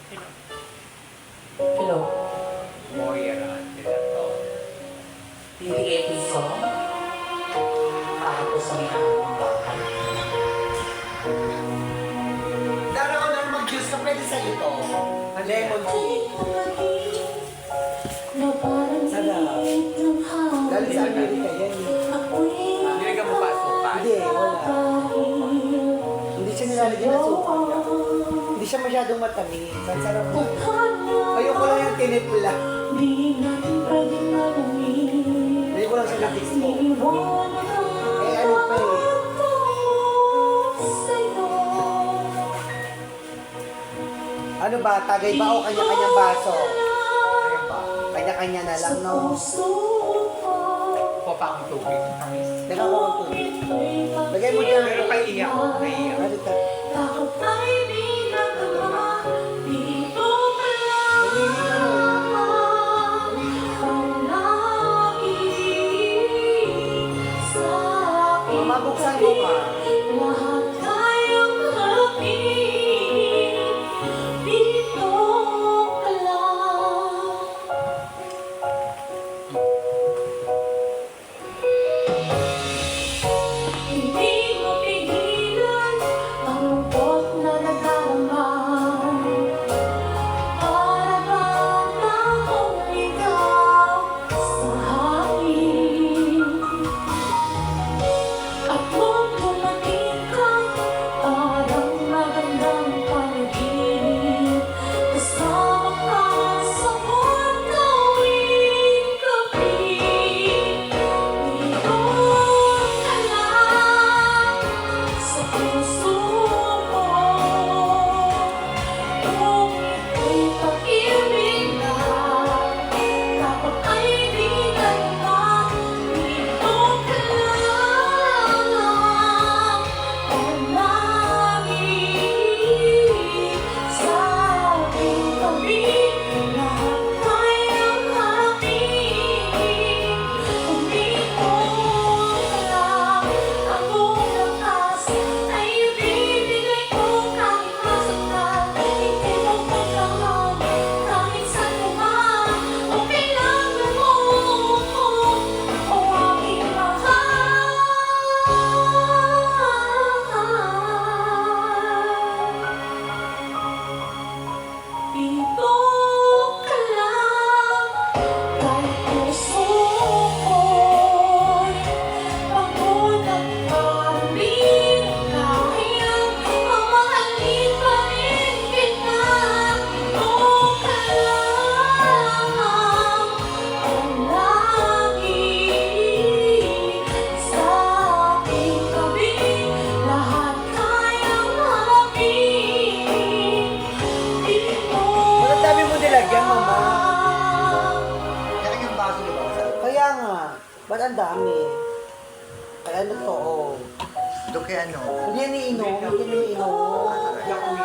Hello. Moira Dilator. Bibigay piso para po sa may anak ng bahay. Dara ko na mag-juice ka, pwede sa ito. Lemon tea. Sarap. Galing sa Amerika yan. Nilagyan mo pa suka. Hindi, wala. Hindi siya nilalagyan ng suka. Hindi siya masyadong matamis. Ang sarap mo. Ayoko lang yung tinipla. Ayoko lang siya na-disco. Eh, ano pa eh. Ano ba? Tagay ba o kanya-kanyang baso? Ayun ba? Kanya-kanya na lang, no? Kuha pa akong tubig. Tamis. Teka ko kung tubig. Lagay mo dyan. Pero kaiiyak ko. Naiiyak. Halika. Mabuksan mo ka. Ang dami mo nilagyan, mama. Kaya baso di ba? Kaya nga. Ba't ang dami? Kaya ano to, oh. Doon kay ano? Hindi yan iinom. Hindi yan iinom. Yakuin.